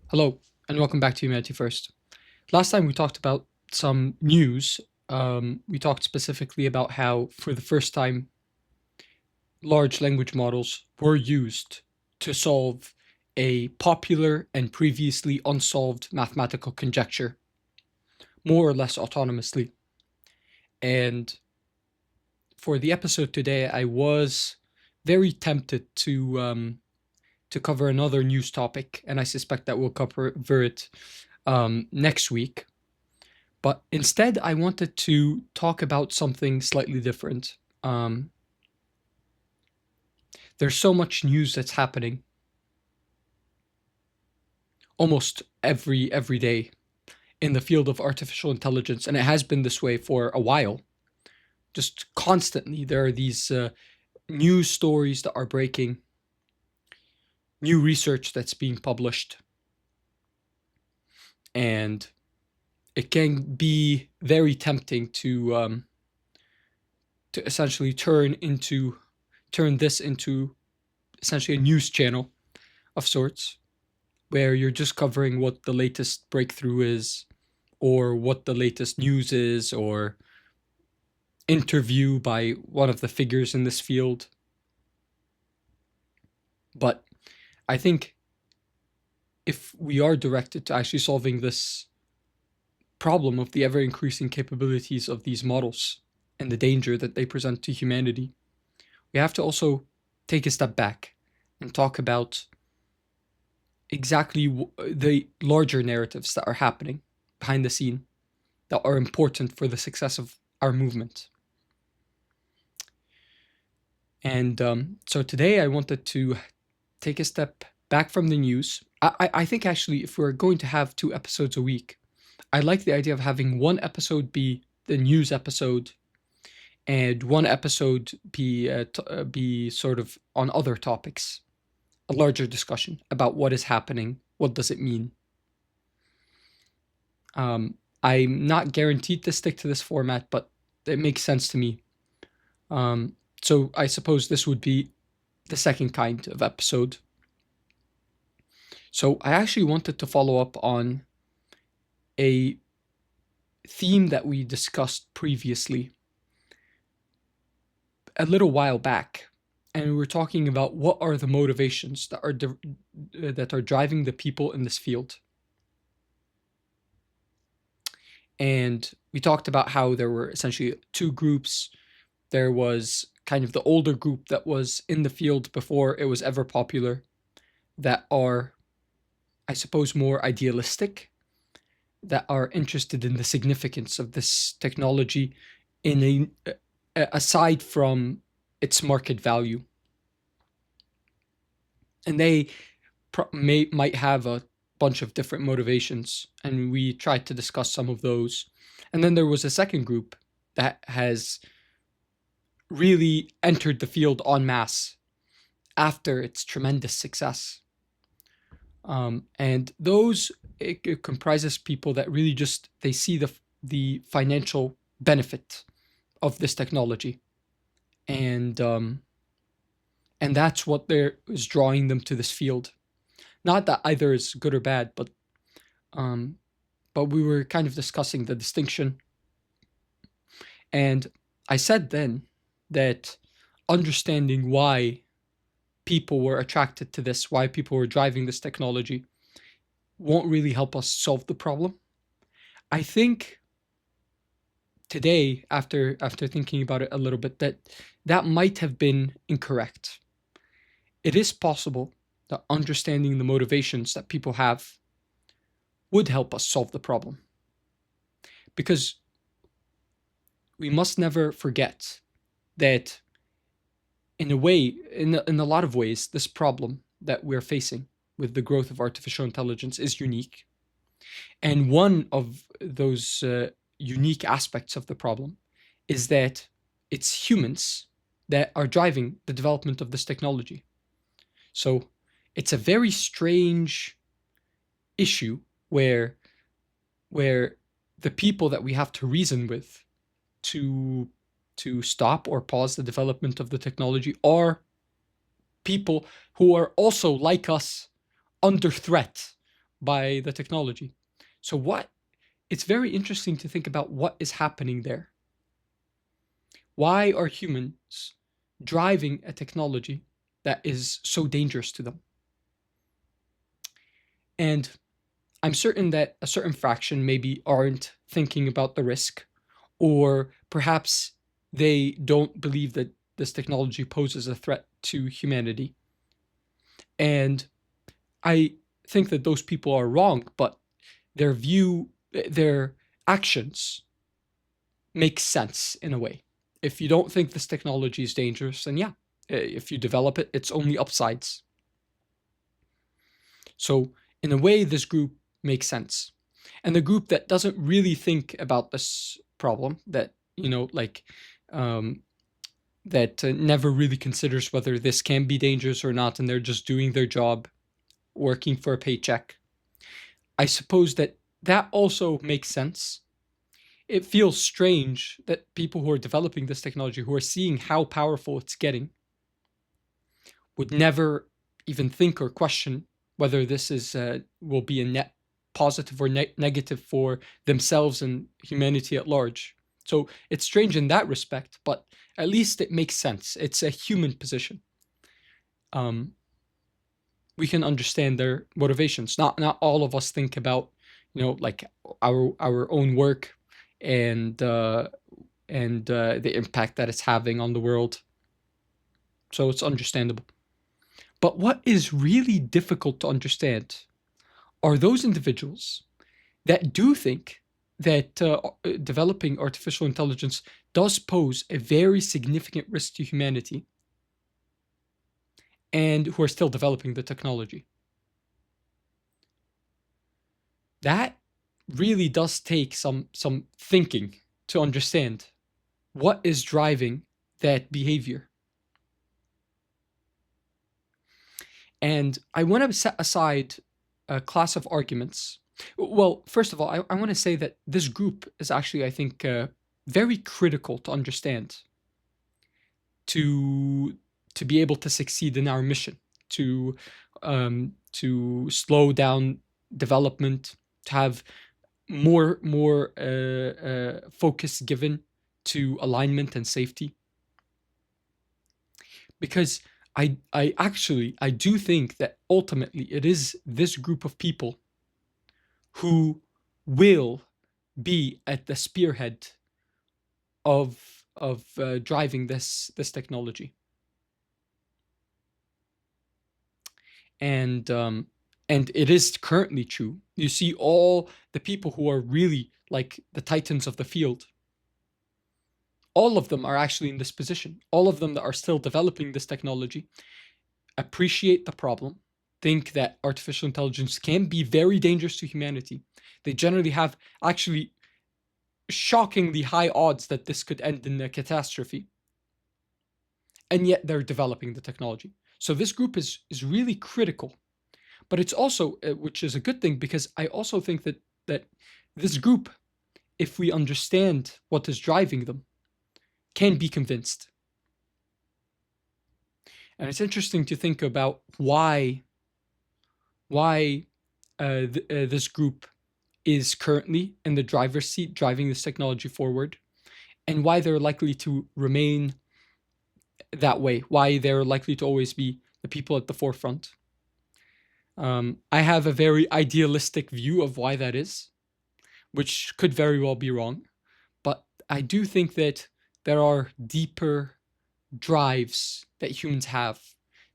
Hello, and welcome back to Humanity First. Last time we talked about some news. We talked specifically about how, for the first time, large language models were used to solve a popular and previously unsolved mathematical conjecture, more or less autonomously. And for the episode today, I was very tempted to cover another news topic, and I suspect that we'll cover it next week. But instead, I wanted to talk about something slightly different. There's so much news that's happening almost every day in the field of artificial intelligence, and it has been this way for a while. Just constantly, there are these news stories that are breaking, new research that's being published, and it can be very tempting to essentially turn this into essentially a news channel of sorts, where you're just covering what the latest breakthrough is, or what the latest news is, or interview by one of the figures in this field. But I think if we are directed to actually solving this problem of the ever increasing capabilities of these models and the danger that they present to humanity, we have to also take a step back and talk about exactly the larger narratives that are happening behind the scene that are important for the success of our movement. And so today I wanted to take a step back from the news. I think actually, if we're going to have 2 episodes a week, I like the idea of having one episode be the news episode and one episode be sort of on other topics, a larger discussion about what is happening, what does it mean. I'm not guaranteed to stick to this format, but it makes sense to me. So I suppose this would be the second kind of episode. So I actually wanted to follow up on a theme that we discussed previously a little while back, and we were talking about what are the motivations that are driving the people in this field. And we talked about how there were essentially two groups. There was kind of the older group that was in the field before it was ever popular, that are, I suppose, more idealistic, that are interested in the significance of this technology aside from its market value. And they might have a bunch of different motivations, and we tried to discuss some of those. And then there was a second group that has really entered the field en masse after its tremendous success. And those, it comprises people that really just, they see the financial benefit of this technology. And that's what is drawing them to this field. Not that either is good or bad, but we were kind of discussing the distinction. And I said then that understanding why people were attracted to this, why people were driving this technology, won't really help us solve the problem. I think today, after thinking about it a little bit, that might have been incorrect. It is possible that understanding the motivations that people have would help us solve the problem. Because we must never forget that in a lot of ways, this problem that we're facing with the growth of artificial intelligence is unique. And one of those unique aspects of the problem is that it's humans that are driving the development of this technology. So it's a very strange issue where the people that we have to reason with to stop or pause the development of the technology are people who are also, like us, under threat by the technology. So it's very interesting to think about what is happening there. Why are humans driving a technology that is so dangerous to them? And I'm certain that a certain fraction maybe aren't thinking about the risk, or perhaps they don't believe that this technology poses a threat to humanity. And I think that those people are wrong, but their actions make sense in a way. If you don't think this technology is dangerous, then yeah, if you develop it, it's only upsides. So in a way, this group makes sense. And the group that doesn't really think about this problem, that, um, that never really considers whether this can be dangerous or not, and they're just doing their job, working for a paycheck. I suppose that also makes sense. It feels strange that people who are developing this technology, who are seeing how powerful it's getting, would never even think or question whether this will be a net positive or negative for themselves and humanity at large. So it's strange in that respect, but at least it makes sense. It's a human position. We can understand their motivations. Not all of us think about, like our own work and the impact that it's having on the world. So it's understandable. But what is really difficult to understand are those individuals that do think that developing artificial intelligence does pose a very significant risk to humanity, and who are still developing the technology. That really does take some thinking to understand what is driving that behavior. And I want to set aside a class of arguments. Well, first of all, I want to say that this group is actually, I think, very critical to understand to be able to succeed in our mission, to slow down development, to have more focus given to alignment and safety. Because I do think that ultimately it is this group of people who will be at the spearhead of driving this technology. And it is currently true. You see all the people who are really like the titans of the field. All of them are actually in this position. All of them that are still developing this technology appreciate the problem, think that artificial intelligence can be very dangerous to humanity. They generally have actually shockingly high odds that this could end in a catastrophe. And yet they're developing the technology. So this group is really critical. But it's also, which is a good thing, because I also think that this group, if we understand what is driving them, can be convinced. And it's interesting to think about why this group is currently in the driver's seat driving this technology forward, and why they're likely to remain that way, why they're likely to always be the people at the forefront. I have a very idealistic view of why that is, which could very well be wrong. But I do think that there are deeper drives that humans have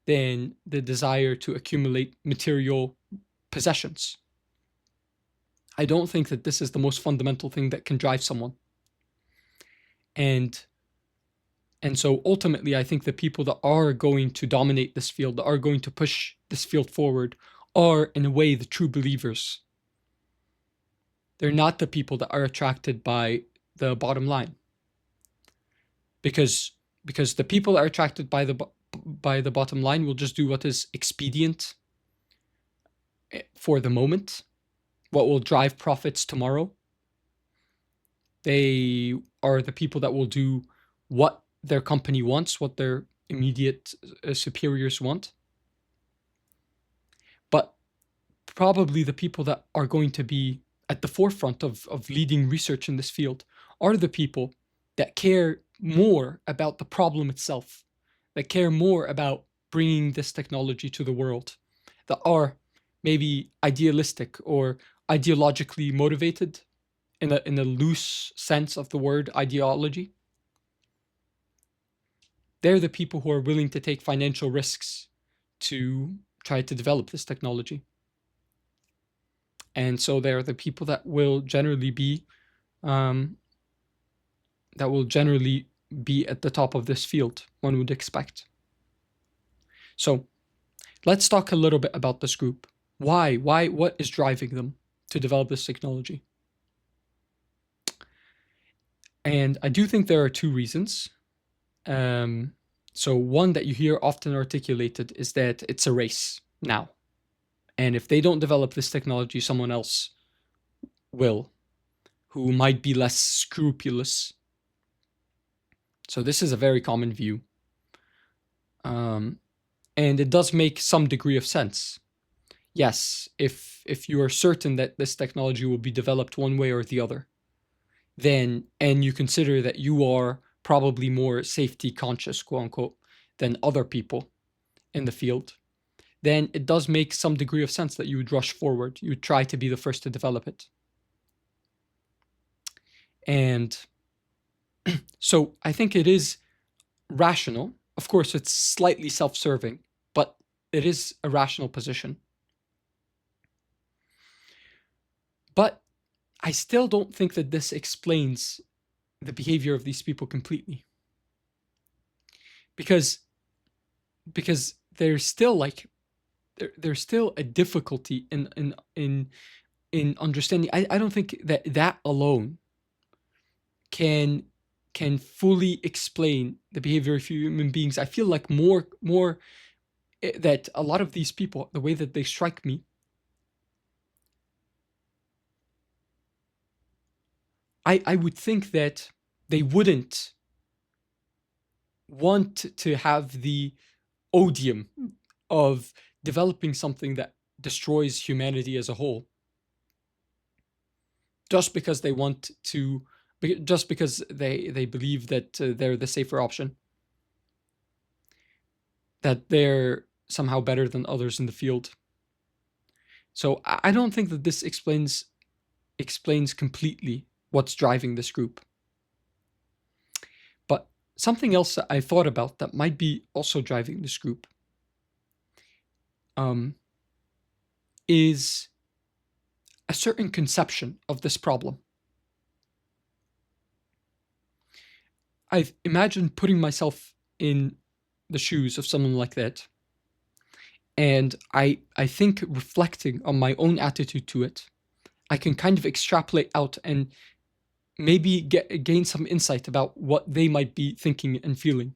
than the desire to accumulate material possessions. I don't think that this is the most fundamental thing that can drive someone. And so ultimately, I think the people that are going to dominate this field, that are going to push this field forward, are in a way the true believers. They're not the people that are attracted by the bottom line. Because the people that are attracted by the bottom line will just do what is expedient for the moment, what will drive profits tomorrow. They are the people that will do what their company wants, what their immediate superiors want. But probably the people that are going to be at the forefront of leading research in this field are the people that care more about the problem itself, that care more about bringing this technology to the world, that are maybe idealistic or ideologically motivated in a loose sense of the word ideology. They're the people who are willing to take financial risks to try to develop this technology. And so they're the people that will generally be um, at the top of this field, one would expect. So let's talk a little bit about this group. Why? What is driving them to develop this technology? And I do think there are two reasons. So one that you hear often articulated is that it's a race now. And if they don't develop this technology, someone else will, who might be less scrupulous. So this is a very common view. And it does make some degree of sense. Yes, if you are certain that this technology will be developed one way or the other, then, and you consider that you are probably more safety conscious, quote unquote, than other people in the field, then it does make some degree of sense that you would rush forward. You would try to be the first to develop it. And so I think it is rational. Of course, it's slightly self-serving, but it is a rational position. But I still don't think that this explains the behavior of these people completely. Because there's still like there's still a difficulty in understanding. I don't think that alone can fully explain the behavior of human beings. I feel like more that a lot of these people, the way that they strike me, I would think that they wouldn't want to have the odium of developing something that destroys humanity as a whole, just because they want to, just because they believe that they're the safer option, that they're somehow better than others in the field. So I don't think that this explains completely what's driving this group. But something else that I thought about that might be also driving this group is a certain conception of this problem. I've imagined putting myself in the shoes of someone like that. And I think reflecting on my own attitude to it, I can kind of extrapolate out and maybe gain some insight about what they might be thinking and feeling.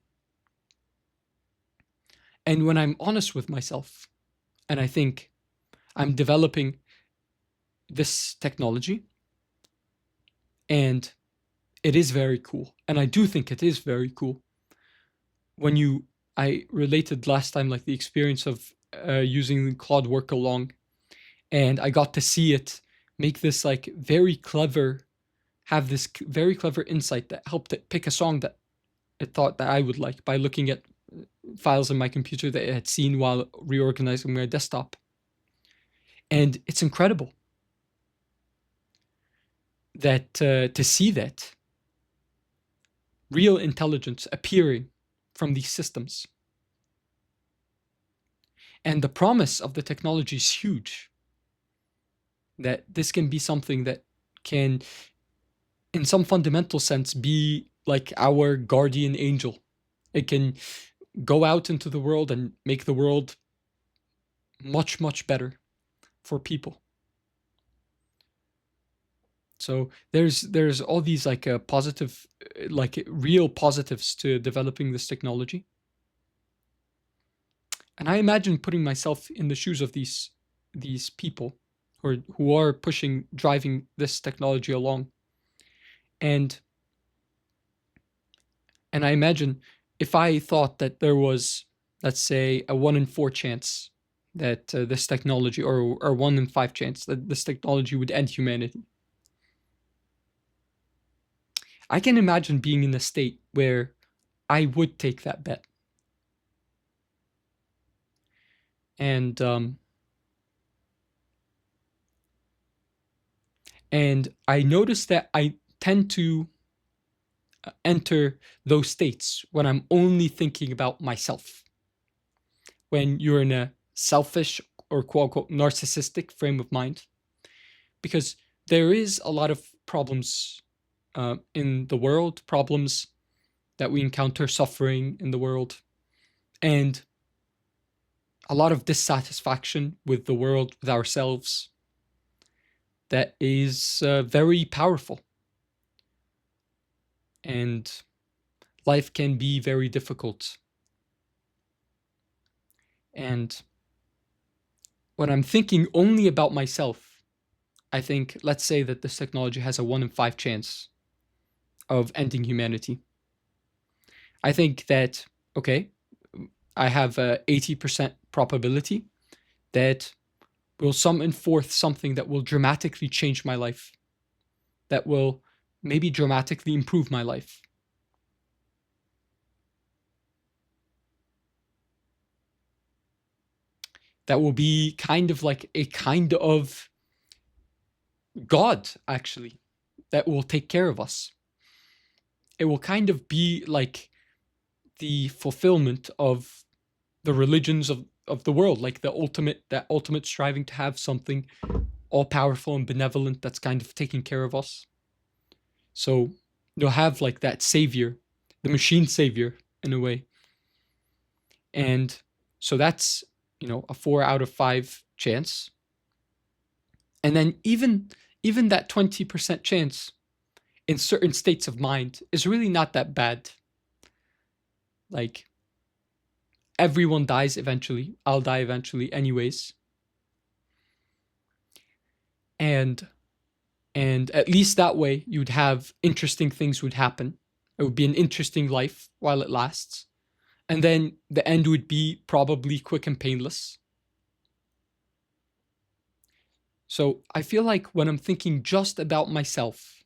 And when I'm honest with myself, and I think I'm developing this technology, and it is very cool, and I do think it is very cool. I related last time like the experience of using Claude Work Along, and I got to see it make this like very clever insight that helped it pick a song that it thought that I would like by looking at files in my computer that it had seen while reorganizing my desktop. And it's incredible that to see that real intelligence appearing from these systems. And the promise of the technology is huge. That this can be something that can, in some fundamental sense, be like our guardian angel. It can go out into the world and make the world much, much better for people. So there's all these like positive, like real positives to developing this technology. And I imagine putting myself in the shoes of these people who are driving this technology along. And I imagine if I thought that there was, let's say, a 1 in 4 chance that this technology, or 1 in 5 chance that this technology would end humanity. I can imagine being in a state where I would take that bet. And I notice that I tend to enter those states when I'm only thinking about myself. When you're in a selfish or quote unquote narcissistic frame of mind, because there is a lot of problems in the world, problems that we encounter, suffering in the world, and a lot of dissatisfaction with the world, with ourselves, that is very powerful. And life can be very difficult. And when I'm thinking only about myself, I think, let's say that this technology has a 1 in 5 chance of ending humanity. I think that, okay, I have a 80% probability that will summon forth something that will dramatically change my life, that will maybe dramatically improve my life. That will be kind of like a kind of God, actually, that will take care of us. It will kind of be like the fulfillment of the religions of the world, like that ultimate striving to have something all powerful and benevolent that's kind of taking care of us. So you'll have like that savior, the machine savior in a way. And so that's, a 4 out of 5 chance. And then even that 20% chance in certain states of mind is really not that bad. Like, everyone dies eventually. I'll die eventually anyways. And at least that way you'd have interesting things would happen. It would be an interesting life while it lasts. And then the end would be probably quick and painless. So I feel like when I'm thinking just about myself,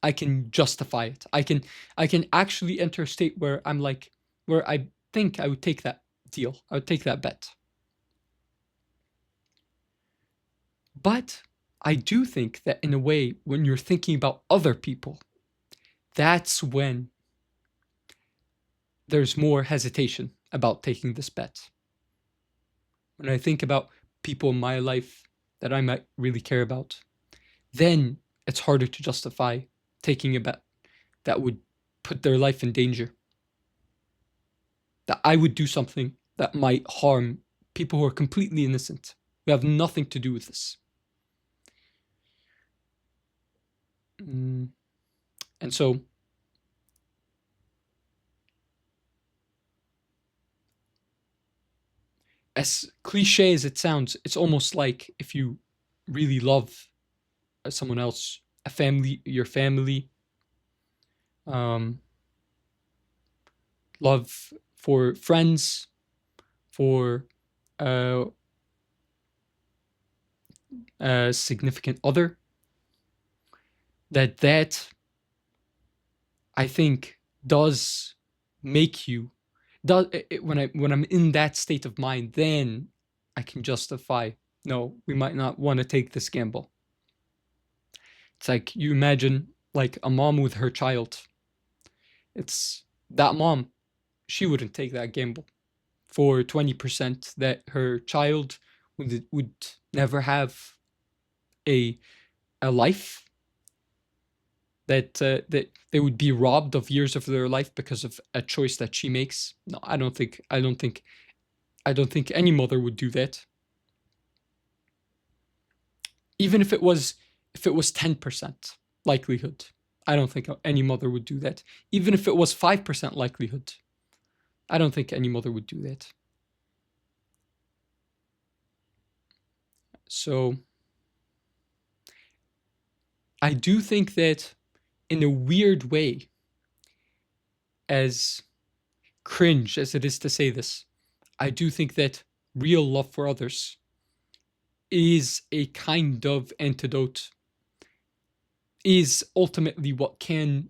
I can justify it. I can actually enter a state where I'm like, where I think I would take that deal. I would take that bet. But I do think that in a way, when you're thinking about other people, that's when there's more hesitation about taking this bet. When I think about people in my life that I might really care about, then it's harder to justify taking a bet that would put their life in danger. That I would do something that might harm people who are completely innocent, who have nothing to do with this. And so, as cliche as it sounds, it's almost like if you really love someone else, your family, love for friends, for a significant other, that I think does make you when I'm in that state of mind, then I can justify, no, we might not want to take this gamble. It's like, you imagine like a mom with her child. It's that mom, she wouldn't take that gamble for 20% that her child would never have a life, that they would be robbed of years of their life because of a choice that she makes. No, I don't think any mother would do that. Even if it was 10% likelihood, I don't think any mother would do that. Even if it was 5% likelihood, I don't think any mother would do that. So I do think that, in a weird way, as cringe as it is to say this, I do think that real love for others is a kind of antidote, is ultimately what can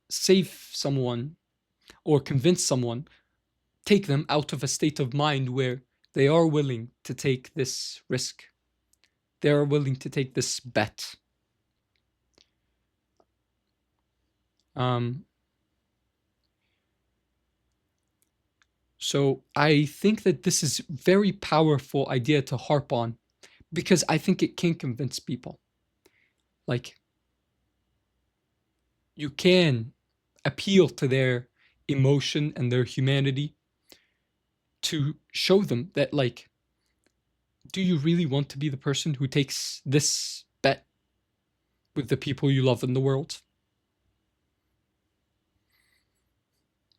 save someone or convince someone, take them out of a state of mind where they are willing to take this risk. They are willing to take this bet. So I think that this is a very powerful idea to harp on, because I think it can convince people. Like, you can appeal to their emotion and their humanity to show them that, like, do you really want to be the person who takes this bet with the people you love in the world?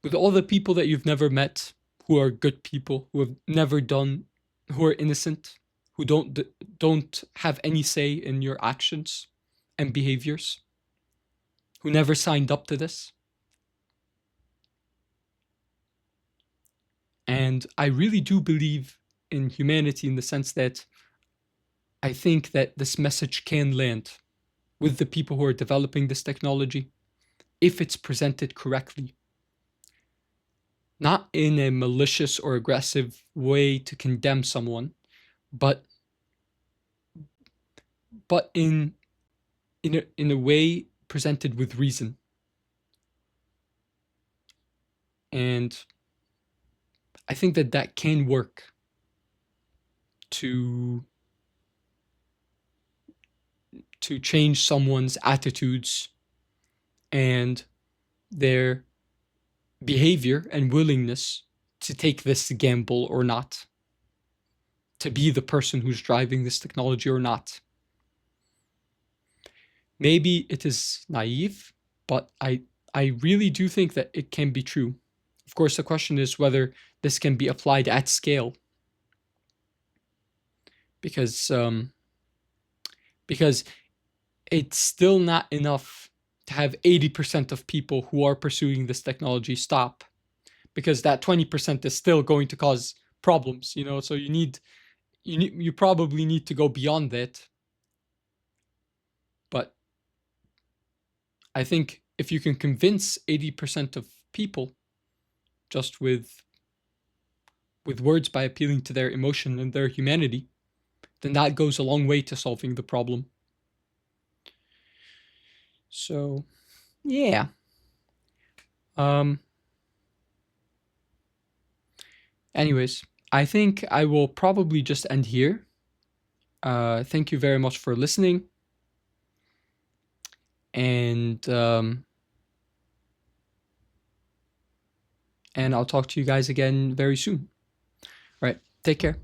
With all the people that you've never met, who are good people, who have never done, who are innocent, who don't have any say in your actions and behaviors, who never signed up to this. And I really do believe in humanity, in the sense that I think that this message can land with the people who are developing this technology if it's presented correctly. Not in a malicious or aggressive way to condemn someone, but in a way presented with reason. And I think that that can work to change someone's attitudes and their behavior and willingness to take this gamble or not, to be the person who's driving this technology or not. Maybe it is naive, but I really do think that it can be true. Of course, the question is whether this can be applied at scale, because it's still not enough to have 80% of people who are pursuing this technology stop, because that 20% is still going to cause problems, you know. So you probably need to go beyond that. But I think if you can convince 80% of people just with words, by appealing to their emotion and their humanity, then that goes a long way to solving the problem. So, yeah. Anyways, I think I will probably just end here. Thank you very much for listening. And I'll talk to you guys again very soon. All right. Take care.